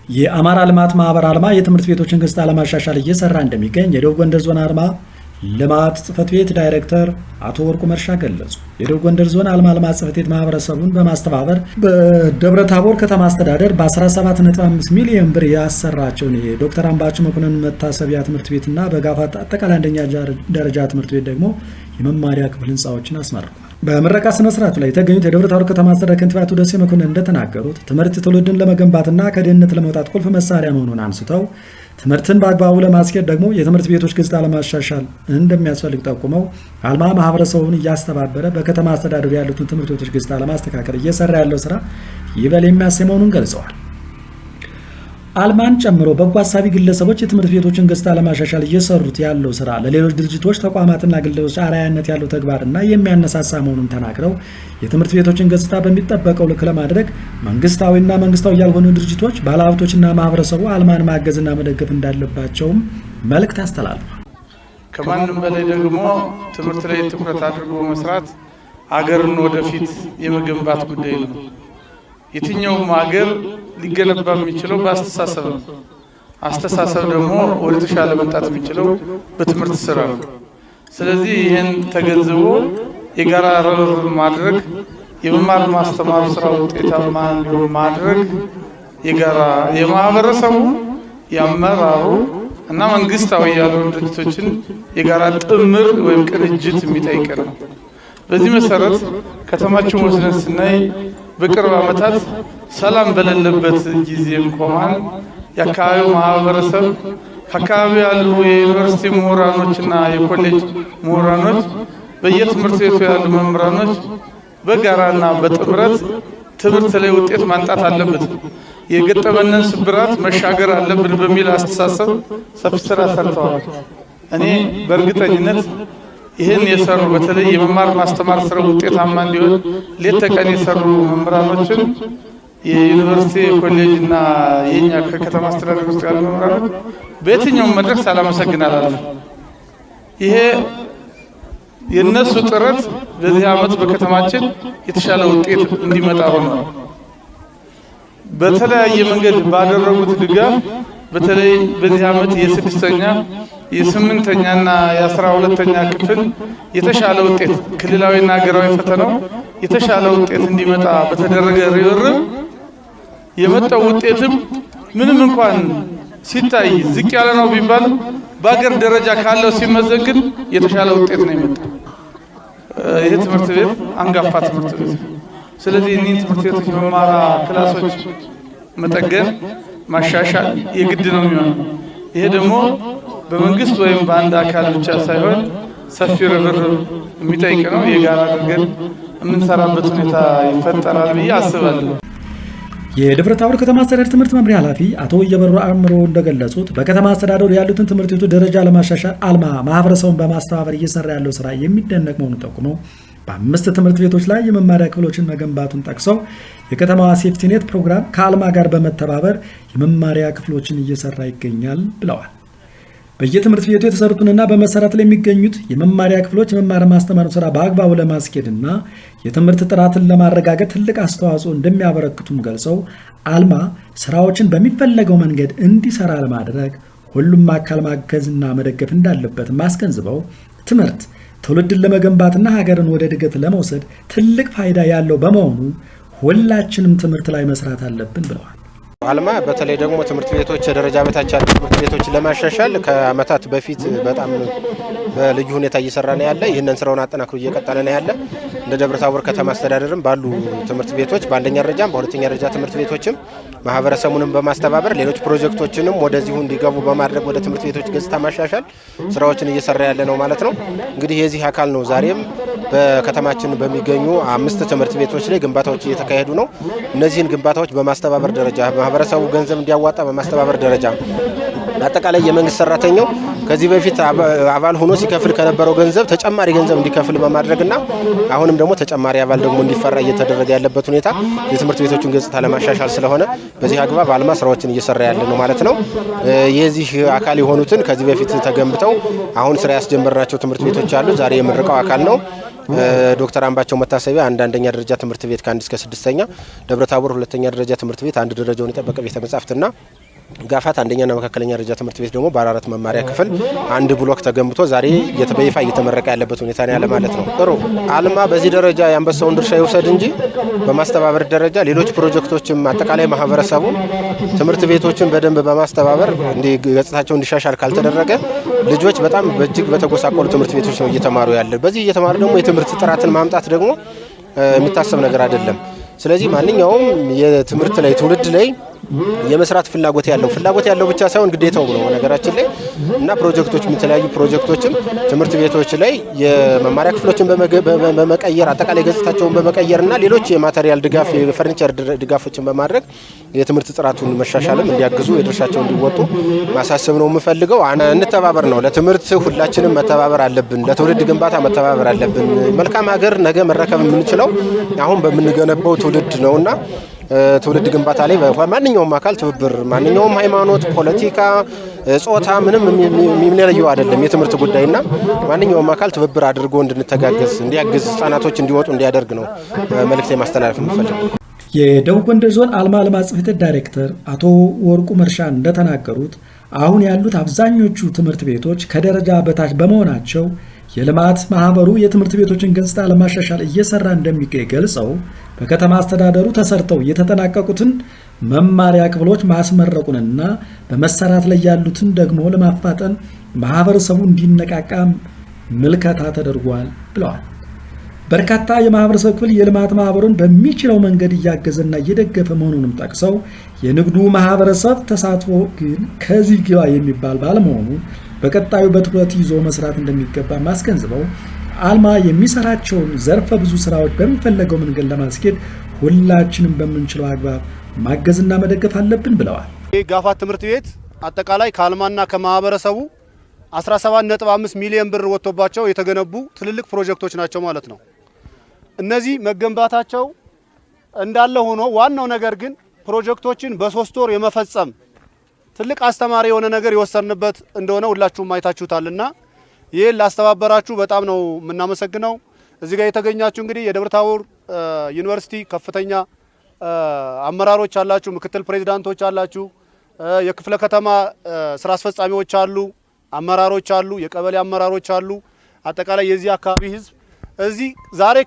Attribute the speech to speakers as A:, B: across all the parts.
A: የአማራ ልማት ማህበር አልማ የትምህርት ቤቶችን ገጽታ ለማሻሻል እየሰራ እንደሚገኝ የደቡብ ጎንደር ዞን አልማ ልማት ጽሕፈት ቤት ዳይሬክተር አቶ ወርቁ መርሻ ገለጹ። የደቡብ ጎንደር ዞን አልማ ልማት ጽሕፈት ቤት ማህበረሰቡን በማስተባበር በደብረ ታቦር ከተማ አስተዳደር በ17.5 ሚሊዮን ብር ያሰራቸውን የዶክተር አምባቸው መኮንን መታሰቢያ ትምህርት ቤትና በጋፋት አጠቃላይ አንደኛ ደረጃ ትምህርት ቤት ደግሞ የመማሪያ ክፍል ህንፃዎችን አስመርቋል። በምረቃ ስነ ስርዓቱ ላይ የተገኙት የደብረ ታቦር ከተማ አስተዳደር ከንቲባ አቶ ደሴ መኮንን እንደተናገሩት ትምህርት ትውልድን ለመገንባትና ከድህነት ለመውጣት ቁልፍ መሳሪያ መሆኑን አንስተው ትምህርትን በአግባቡ ለማስኬድ ደግሞ የትምህርት ቤቶች ገጽታ ለማሻሻል እንደሚያስፈልግ ጠቁመው አልማ ማህበረሰቡን እያስተባበረ በከተማ አስተዳደሩ ያሉትን ትምህርት ቤቶች ገጽታ ለማስተካከል እየሰራ ያለው ስራ ይበል የሚያሰኝ መሆኑን ገልጸዋል። አልማን ጨምሮ በጎ አሳቢ ግለሰቦች የትምህርት ቤቶችን ገጽታ ለማሻሻል እየሰሩት ያለው ስራ ለሌሎች ድርጅቶች፣ ተቋማትና ግለሰቦች አርአያነት ያለው ተግባርና የሚያነሳሳ መሆኑን ተናግረው የትምህርት ቤቶችን ገጽታ በሚጠበቀው ልክ ለማድረግ መንግስታዊና መንግስታዊ ያልሆኑ ድርጅቶች፣ ባለሀብቶችና ማህበረሰቡ አልማን ማገዝና መደገፍ እንዳለባቸውም መልእክት አስተላልፏል።
B: ከማንም በላይ ደግሞ ትምህርት ላይ ትኩረት አድርጎ መስራት አገርን ወደፊት የመገንባት ጉዳይ ነው። የትኛውም ሀገር ሊገነባ የሚችለው በአስተሳሰብ ነው። አስተሳሰብ ደግሞ ወደ ተሻለ መምጣት የሚችለው በትምህርት ስራ ነው። ስለዚህ ይህን ተገንዝቦ የጋራ ርብርብ ማድረግ፣ የመማር ማስተማር ስራ ውጤታማ እንዲሆን ማድረግ የጋራ የማህበረሰቡ የአመራሩ እና መንግስታዊ ያልሆኑ ድርጅቶችን የጋራ ጥምር ወይም ቅንጅት የሚጠይቅ ነው። በዚህ መሰረት ከተማችን ወስደን ስናይ በቅርብ ዓመታት ሰላም በሌለበት ጊዜ እንኳን የአካባቢው ማህበረሰብ ከአካባቢው ያሉ የዩኒቨርሲቲ ምሁራኖችና የኮሌጅ ምሁራኖች በየትምህርት ቤቱ ያሉ መምህራኖች በጋራና በጥምረት ትምህርት ላይ ውጤት ማምጣት አለበት፣ የገጠመንን ስብራት መሻገር አለብን በሚል አስተሳሰብ ሰፊ ስራ ሰርተዋል። እኔ በእርግጠኝነት ይህን የሰሩ በተለይ የመማር ማስተማር ስራ ውጤታማ እንዲሆን ሌት ተቀን የሰሩ መምህራኖችን የዩኒቨርሲቲ ኮሌጅ እና የኛ ከከተማ አስተዳደር ውስጥ ያሉ መምህራኖች በየትኛውም መድረክ ሳላመሰግን አላልፍም። ይሄ የነሱ ጥረት በዚህ ዓመት በከተማችን የተሻለ ውጤት እንዲመጣ ሆኗል። በተለያየ መንገድ ባደረጉት ድጋፍ በተለይ በዚህ ዓመት የስድስተኛ የስምንተኛና የ12ኛ ክፍል የተሻለ ውጤት ክልላዊና ሀገራዊ ፈተናው የተሻለ ውጤት እንዲመጣ በተደረገ ርብርብ የመጣው ውጤትም ምንም እንኳን ሲታይ ዝቅ ያለ ነው ቢባል በአገር ደረጃ ካለው ሲመዘን ግን የተሻለ ውጤት ነው የመጣው። ይህ ትምህርት ቤት አንጋፋ ትምህርት ቤት። ስለዚህ እኒህ ትምህርት ቤቶች መማራ ክላሶች መጠገን ማሻሻል የግድ ነው የሚሆነው። ይሄ ደግሞ በመንግስት ወይም በአንድ አካል ብቻ ሳይሆን ሰፊ ርብርብ የሚጠይቅ ነው። የጋራ አድርገን የምንሰራበት ሁኔታ ይፈጠራል ብዬ አስባለሁ።
A: የደብረ ታቦር ከተማ አስተዳደር ትምህርት መምሪያ ኃላፊ አቶ እየበሩ አእምሮ እንደገለጹት በከተማ አስተዳደሩ ያሉትን ትምህርት ቤቶች ደረጃ ለማሻሻል አልማ ማህበረሰቡን በማስተባበር እየሰራ ያለው ስራ የሚደነቅ መሆኑን ጠቁመው በ5 ትምህርት ቤቶች ላይ የመማሪያ ክፍሎችን መገንባቱን ጠቅሰው የከተማዋ ሴፍቲኔት ፕሮግራም ከአልማ ጋር በመተባበር የመማሪያ ክፍሎችን እየሰራ ይገኛል ብለዋል። በየትምህርት ቤቱ የተሰሩትንና በመሰራት ላይ የሚገኙት የመማሪያ ክፍሎች የመማር ማስተማር ስራ በአግባቡ ለማስኬድና የትምህርት ጥራትን ለማረጋገጥ ትልቅ አስተዋጽኦ እንደሚያበረክቱም ገልጸው አልማ ስራዎችን በሚፈለገው መንገድ እንዲሰራ ለማድረግ ሁሉም አካል ማገዝና መደገፍ እንዳለበት አስገንዝበው ትምህርት ትውልድን ለመገንባትና ሀገርን ወደ እድገት ለመውሰድ ትልቅ ፋይዳ ያለው በመሆኑ ሁላችንም ትምህርት ላይ መስራት አለብን ብለዋል።
C: አልማ በተለይ ደግሞ ትምህርት ቤቶች ደረጃ በታች ያሉ ትምህርት ቤቶች ለማሻሻል ከአመታት በፊት በጣም በልዩ ሁኔታ እየሰራ ነው ያለ። ይህንን ስራውን አጠናክሮ እየቀጠለ ነው ያለ። እንደ ደብረ ታቦር ከተማ አስተዳደርም ባሉ ትምህርት ቤቶች በአንደኛ ደረጃም በሁለተኛ ደረጃ ትምህርት ቤቶችም ማህበረሰቡንም በማስተባበር ሌሎች ፕሮጀክቶችንም ወደዚሁ እንዲገቡ በማድረግ ወደ ትምህርት ቤቶች ገጽታ ማሻሻል ስራዎችን እየሰራ ያለ ነው ማለት ነው። እንግዲህ የዚህ አካል ነው። ዛሬም በከተማችን በሚገኙ 5 ትምህርት ቤቶች ላይ ግንባታዎች እየተካሄዱ ነው። እነዚህን ግንባታዎች በማስተባበር ደረጃ ማህበረሰቡ ገንዘብ እንዲያዋጣ በማስተባበር ደረጃ አጠቃላይ የመንግስት ሰራተኛው ከዚህ በፊት አባል ሆኖ ሲከፍል ከነበረው ገንዘብ ተጨማሪ ገንዘብ እንዲከፍል በማድረግና አሁንም ደግሞ ተጨማሪ አባል ደግሞ እንዲፈራ እየተደረገ ያለበት ሁኔታ የትምህርት ቤቶችን ገጽታ ለማሻሻል ስለሆነ በዚህ አግባብ አልማ ስራዎችን እየሰራ ያለ ነው ማለት ነው። የዚህ አካል የሆኑትን ከዚህ በፊት ተገንብተው አሁን ስራ ያስጀመርናቸው ትምህርት ቤቶች አሉ። ዛሬ የምንረቀው አካል ነው። ዶክተር አምባቸው መታሰቢያ አንደኛ ደረጃ ትምህርት ቤት ከ1 እስከ 6ኛ፣ ደብረታቦር ሁለተኛ ደረጃ ትምህርት ቤት አንድ ደረጃውን የጠበቀ ቤተ መጻሕፍትና ጋፋት አንደኛና መካከለኛ ደረጃ ትምህርት ቤት ደግሞ ባለ4 መማሪያ ክፍል አንድ ብሎክ ተገንብቶ ዛሬ በይፋ እየተመረቀ ያለበት ሁኔታ ነው ያለ ማለት ነው። ጥሩ አልማ በዚህ ደረጃ ያንበሳውን ድርሻ ይውሰድ እንጂ በማስተባበር ደረጃ ሌሎች ፕሮጀክቶችም አጠቃላይ ማህበረሰቡ ትምህርት ቤቶችን በደንብ በማስተባበር ገጽታቸው እንዲሻሻል ካልተደረገ ልጆች በጣም በእጅግ በተጎሳቆሉ ትምህርት ቤቶች ነው እየተማሩ ያለ። በዚህ እየተማሩ ደግሞ የትምህርት ጥራትን ማምጣት ደግሞ የሚታሰብ ነገር አይደለም። ስለዚህ ማንኛውም የትምህርት ላይ ትውልድ ላይ የመስራት ፍላጎት ያለው ብቻ ሳይሆን ግዴታው ነው ነገራችን ላይ እና ፕሮጀክቶች የተለያዩ ፕሮጀክቶችን ትምህርት ቤቶች ላይ የመማሪያ ክፍሎችን በመቀየር አጠቃላይ ገጽታቸውን በመቀየርና ሌሎች የማቴሪያል ድጋፍ የፈርኒቸር ድጋፎችን በማድረግ የትምህርት ጥራቱን መሻሻልም እንዲያግዙ የድርሻቸውን እንዲወጡ ማሳሰብ ነው የምፈልገው። እንተባበር ነው። ለትምህርት ሁላችንም መተባበር አለብን። ለትውልድ ግንባታ መተባበር አለብን። መልካም ሀገር ነገ መረከብ የምንችለው አሁን በምንገነባው ትውልድ ነውና ትውልድ ግንባታ ላይ ማንኛውም አካል ትብብር ማንኛውም ሃይማኖት፣ ፖለቲካ፣ ጾታ ምንም የሚለየው አይደለም የትምህርት ጉዳይና ማንኛውም አካል ትብብር አድርጎ እንድንተጋገዝ እንዲያግዝ ህጻናቶች እንዲወጡ እንዲያደርግ ነው መልእክት ማስተላለፍ የምፈልገው።
A: የደቡብ ጎንደር ዞን አልማ ልማት ጽሕፈት ቤት ዳይሬክተር አቶ ወርቁ መርሻ እንደተናገሩት አሁን ያሉት አብዛኞቹ ትምህርት ቤቶች ከደረጃ በታች በመሆናቸው የልማት ማህበሩ የትምህርት ቤቶችን ገጽታ ለማሻሻል እየሰራ እንደሚገኝ ገልጸው በከተማ አስተዳደሩ ተሰርተው የተጠናቀቁትን መማሪያ ክፍሎች ማስመረቁንና በመሰራት ላይ ያሉትን ደግሞ ለማፋጠን ማህበረሰቡ እንዲነቃቃ ምልከታ ተደርጓል ብለዋል። በርካታ የማህበረሰብ ክፍል የልማት ማህበሩን በሚችለው መንገድ እያገዘና እየደገፈ መሆኑንም ጠቅሰው የንግዱ ማህበረሰብ ተሳትፎ ግን ከዚህ ግባ የሚባል ባለመሆኑ በቀጣዩ በትኩረት ይዞ መስራት እንደሚገባ ማስገንዝበው አልማ የሚሰራቸውን ዘርፈ ብዙ ስራዎች በሚፈለገው መንገድ ለማስኬድ ሁላችንም በምንችለው አግባብ ማገዝና መደገፍ አለብን ብለዋል።
D: ጋፋት ትምህርት ቤት አጠቃላይ ከአልማና ከማህበረሰቡ 17.5 ሚሊዮን ብር ወጥቶባቸው የተገነቡ ትልልቅ ፕሮጀክቶች ናቸው ማለት ነው። እነዚህ መገንባታቸው እንዳለ ሆኖ ዋናው ነገር ግን ፕሮጀክቶችን በ3 ወር የመፈጸም ትልቅ አስተማሪ የሆነ ነገር የወሰንበት እንደሆነ ሁላችሁም አይታችሁታልና ይሄን ላስተባበራችሁ በጣም ነው የምናመሰግነው። እዚህ ጋር የተገኛችሁ እንግዲህ የደብረታቦር ዩኒቨርሲቲ ከፍተኛ አመራሮች አላችሁ፣ ምክትል ፕሬዝዳንቶች አላችሁ፣ የክፍለ ከተማ ስራ አስፈጻሚዎች አሉ፣ አመራሮች አሉ፣ የቀበሌ አመራሮች አሉ። አጠቃላይ የዚህ አካባቢ ህዝብ እዚህ ዛሬ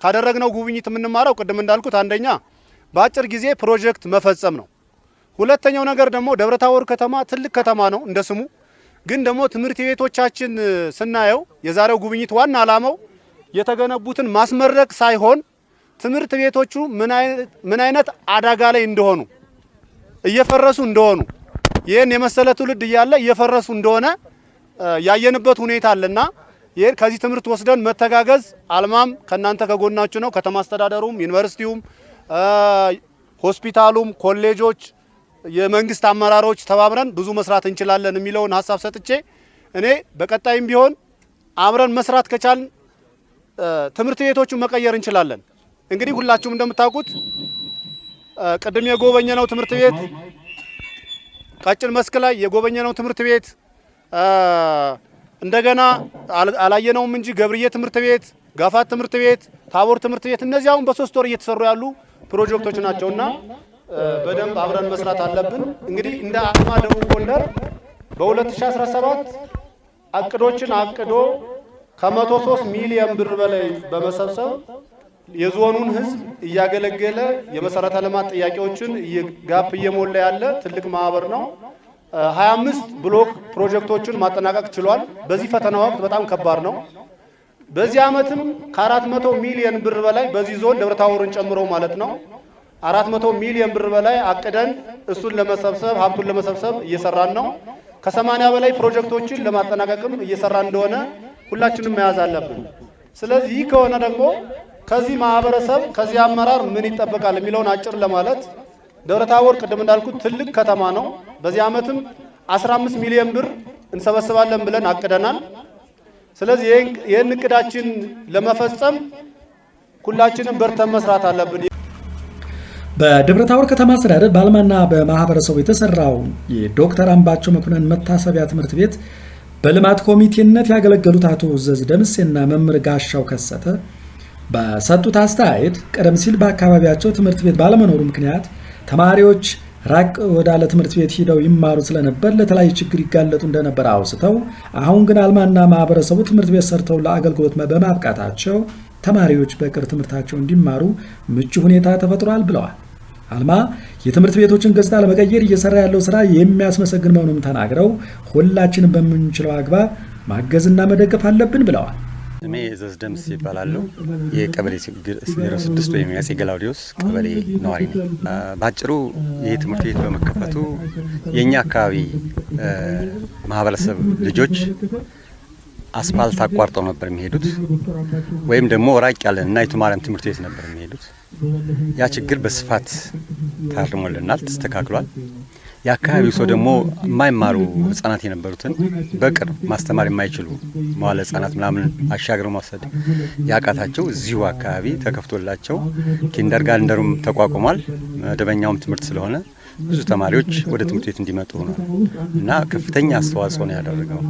D: ካደረግነው ጉብኝት የምንማረው ቅድም እንዳልኩት አንደኛ በአጭር ጊዜ ፕሮጀክት መፈጸም ነው። ሁለተኛው ነገር ደግሞ ደብረታቦር ከተማ ትልቅ ከተማ ነው እንደ ስሙ። ግን ደግሞ ትምህርት ቤቶቻችን ስናየው የዛሬው ጉብኝት ዋና ዓላማው የተገነቡትን ማስመረቅ ሳይሆን ትምህርት ቤቶቹ ምን አይነት አደጋ ላይ እንደሆኑ እየፈረሱ እንደሆኑ ይሄን የመሰለ ትውልድ እያለ እየፈረሱ እንደሆነ ያየንበት ሁኔታ አለና ይሄን ከዚህ ትምህርት ወስደን መተጋገዝ አልማም ከናንተ ከጎናችሁ ነው። ከተማ አስተዳደሩም፣ ዩኒቨርሲቲውም፣ ሆስፒታሉም፣ ኮሌጆች፣ የመንግስት አመራሮች ተባብረን ብዙ መስራት እንችላለን የሚለውን ሐሳብ ሰጥቼ እኔ በቀጣይም ቢሆን አብረን መስራት ከቻልን ትምህርት ቤቶቹን መቀየር እንችላለን። እንግዲህ ሁላችሁም እንደምታውቁት ቅድም የጎበኘነው ትምህርት ቤት ቀጭን መስክ ላይ የጎበኘነው ትምህርት ቤት እንደገና አላየነውም እንጂ ገብርዬ ትምህርት ቤት፣ ጋፋት ትምህርት ቤት፣ ታቦር ትምህርት ቤት እነዚህ አሁን በ3 ወር እየተሰሩ ያሉ ፕሮጀክቶች ናቸውና በደንብ አብረን መስራት አለብን። እንግዲህ እንደ አልማ ደቡብ ጎንደር በ2017 አቅዶችን አቅዶ ከ103 ሚሊዮን ብር በላይ በመሰብሰብ የዞኑን ህዝብ እያገለገለ የመሰረተ ልማት ጥያቄዎችን ጋፕ እየሞላ ያለ ትልቅ ማህበር ነው። 25 ብሎክ ፕሮጀክቶችን ማጠናቀቅ ችሏል። በዚህ ፈተና ወቅት በጣም ከባድ ነው። በዚህ አመትም ከ400 ሚሊዮን ብር በላይ በዚህ ዞን ደብረታቦርን ጨምሮ ማለት ነው 400 ሚሊዮን ብር በላይ አቅደን እሱን ለመሰብሰብ ሀብቱን ለመሰብሰብ እየሰራን ነው። ከ80 በላይ ፕሮጀክቶችን ለማጠናቀቅም እየሰራን እንደሆነ ሁላችንም መያዝ አለብን። ስለዚህ ከሆነ ደግሞ ከዚህ ማህበረሰብ ከዚህ አመራር ምን ይጠበቃል የሚለውን አጭር ለማለት ደብረታቦር ቅድም እንዳልኩት ትልቅ ከተማ ነው። በዚህ አመትም 15 ሚሊዮን ብር እንሰበስባለን ብለን አቅደናል። ስለዚህ ይህን እቅዳችን ለመፈጸም ሁላችንም በርተን መስራት አለብን።
A: በደብረ ታቦር ከተማ አስተዳደር በአልማና በማህበረሰቡ የተሰራው የዶክተር አምባቸው መኮንን መታሰቢያ ትምህርት ቤት በልማት ኮሚቴነት ያገለገሉት አቶ ዘዝ ደምሴና መምህር ጋሻው ከሰተ በሰጡት አስተያየት ቀደም ሲል በአካባቢያቸው ትምህርት ቤት ባለመኖሩ ምክንያት ተማሪዎች ራቅ ወዳለ ትምህርት ቤት ሂደው ይማሩ ስለነበር ለተለያዩ ችግር ይጋለጡ እንደነበር አውስተው አሁን ግን አልማና ማህበረሰቡ ትምህርት ቤት ሰርተው ለአገልግሎት በማብቃታቸው ተማሪዎች በቅር ትምህርታቸው እንዲማሩ ምቹ ሁኔታ ተፈጥሯል ብለዋል። አልማ የትምህርት ቤቶችን ገጽታ ለመቀየር እየሰራ ያለው ስራ የሚያስመሰግን መሆኑን ተናግረው ሁላችንም በምንችለው አግባብ ማገዝና መደገፍ አለብን ብለዋል።
E: እኔ ዘዝ ደምስ ይባላለሁ። የቀበሌ 06 ወይም የአፄ ገላውዲዮስ ቀበሌ ነዋሪ ነኝ። ባጭሩ ይህ ትምህርት ቤት በመከፈቱ የኛ አካባቢ ማህበረሰብ ልጆች አስፋልት አቋርጠው ነበር የሚሄዱት ወይም ደግሞ ራቅ ያለ እናይቱ ማርያም ትምህርት ቤት ነበር የሚሄዱት። ያ ችግር በስፋት ታርሞልናል፣ ተስተካክሏል። የአካባቢው ሰው ደግሞ የማይማሩ ህጻናት የነበሩትን በቅርብ ማስተማር የማይችሉ መዋለ ህጻናት ምናምን አሻግረው መውሰድ ያቃታቸው እዚሁ አካባቢ ተከፍቶላቸው ኪንደርጋርተኑም ተቋቁሟል። መደበኛውም ትምህርት ስለሆነ ብዙ ተማሪዎች ወደ ትምህርት ቤት እንዲመጡ ነው እና ከፍተኛ አስተዋጽኦ ነው ያደረገው።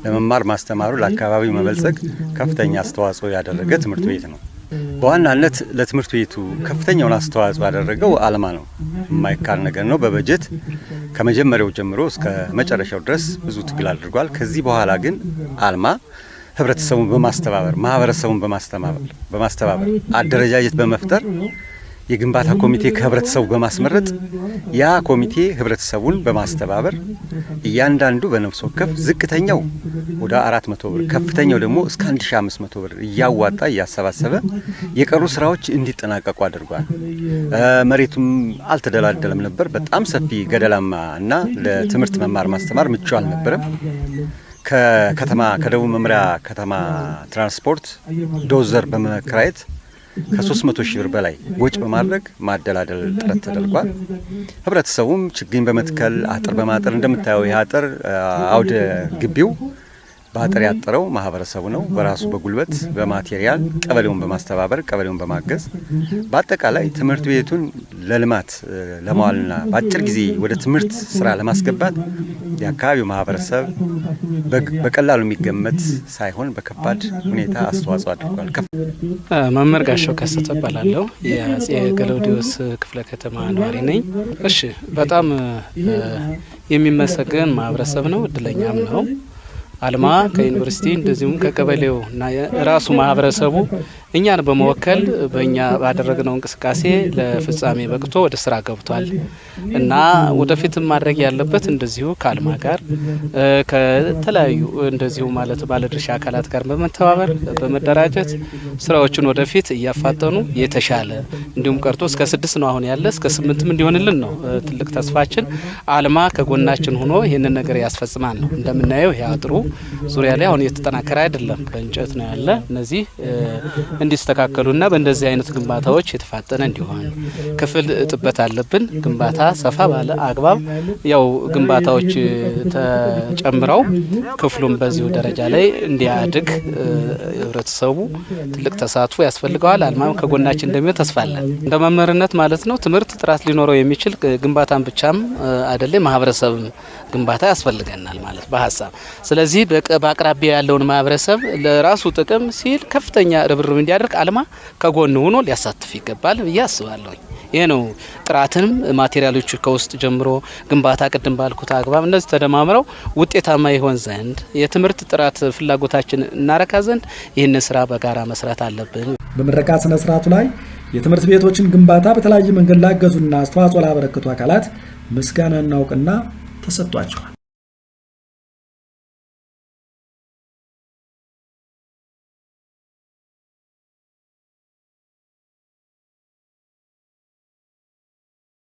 E: ለመማር ማስተማሩ ለአካባቢው መበልጸግ ከፍተኛ አስተዋጽኦ ያደረገ ትምህርት ቤት ነው። በዋናነት ለትምህርት ቤቱ ከፍተኛውን አስተዋጽኦ ያደረገው አልማ ነው። የማይካድ ነገር ነው። በበጀት ከመጀመሪያው ጀምሮ እስከ መጨረሻው ድረስ ብዙ ትግል አድርጓል። ከዚህ በኋላ ግን አልማ ህብረተሰቡን በማስተባበር ማህበረሰቡን በማስተባበር አደረጃጀት በመፍጠር የግንባታ ኮሚቴ ከህብረተሰቡ በማስመረጥ ያ ኮሚቴ ህብረተሰቡን በማስተባበር እያንዳንዱ በነፍስ ወከፍ ዝቅተኛው ወደ 400 ብር ከፍተኛው ደግሞ እስከ 1500 ብር እያዋጣ እያሰባሰበ የቀሩ ስራዎች እንዲጠናቀቁ አድርጓል። መሬቱም አልተደላደለም ነበር። በጣም ሰፊ ገደላማ እና ለትምህርት መማር ማስተማር ምቹ አልነበረም። ከደቡብ መምሪያ ከተማ ትራንስፖርት ዶዘር በመከራየት ከ300 ሺህ ብር በላይ ወጭ በማድረግ ማደላደል ጥረት ተደርጓል። ህብረተሰቡም ችግኝ በመትከል አጥር በማጠር እንደምታየው ይህ አጥር አውደ ግቢው በአጥር ያጠረው ማህበረሰቡ ነው። በራሱ በጉልበት በማቴሪያል ቀበሌውን በማስተባበር ቀበሌውን በማገዝ በአጠቃላይ ትምህርት ቤቱን ለልማት ለማዋልና በአጭር ጊዜ ወደ ትምህርት ስራ ለማስገባት የአካባቢው ማህበረሰብ በቀላሉ የሚገመት ሳይሆን በከባድ ሁኔታ አስተዋጽኦ አድርጓል።
F: መምህር ጋሻው ከሰተ እባላለሁ። የአፄ ገላውዲዮስ ክፍለ ከተማ ነዋሪ ነኝ። እሺ፣ በጣም የሚመሰገን ማህበረሰብ ነው፣ እድለኛም ነው። አልማ ከዩኒቨርሲቲ እንደዚሁም ከቀበሌው እና ራሱ ማህበረሰቡ እኛን በመወከል በእኛ ባደረግነው እንቅስቃሴ ለፍጻሜ በቅቶ ወደ ስራ ገብቷል እና ወደፊትም ማድረግ ያለበት እንደዚሁ ከአልማ ጋር ከተለያዩ እንደዚሁ ማለት ባለድርሻ አካላት ጋር በመተባበር በመደራጀት ስራዎችን ወደፊት እያፋጠኑ የተሻለ እንዲሁም ቀርቶ እስከ 6 ነው አሁን ያለ እስከ 8ም እንዲሆንልን ነው ትልቅ ተስፋችን። አልማ ከጎናችን ሆኖ ይህንን ነገር ያስፈጽማል ነው። እንደምናየው ይሄ አጥሩ ዙሪያ ላይ አሁን የተጠናከረ አይደለም፣ በእንጨት ነው ያለ። እነዚህ እንዲስተካከሉና በእንደዚህ አይነት ግንባታዎች የተፋጠነ እንዲሆን ክፍል ጥበት አለብን። ግንባታ ሰፋ ባለ አግባብ ያው ግንባታዎች ተጨምረው ክፍሉም በዚሁ ደረጃ ላይ እንዲያድግ ህብረተሰቡ ትልቅ ተሳትፎ ያስፈልገዋል። አልማም ከጎናችን እንደሚሆን ተስፋ አለን። እንደ መምህርነት ማለት ነው ትምህርት ጥራት ሊኖረው የሚችል ግንባታን ብቻም አይደለም ማህበረሰብም ግንባታ ያስፈልገናል ማለት በሀሳብ። ስለዚህ በአቅራቢያ ያለውን ማህበረሰብ ለራሱ ጥቅም ሲል ከፍተኛ ርብርብ እንዲያደርግ አልማ ከጎን ሆኖ ሊያሳትፍ ይገባል ብዬ አስባለሁ። ይሄ ነው ጥራትንም ማቴሪያሎች ከውስጥ ጀምሮ ግንባታ ቅድም ባልኩት አግባብ እነዚህ ተደማምረው ውጤታማ ይሆን ዘንድ የትምህርት ጥራት ፍላጎታችን እናረካ ዘንድ ይህን ስራ በጋራ መስራት አለብን።
A: በምረቃ ስነ ስርዓቱ ላይ የትምህርት ቤቶችን ግንባታ በተለያየ መንገድ ላገዙና አስተዋጽኦ ላበረከቱ አካላት ምስጋናና እውቅና ተሰጥቷቸዋል።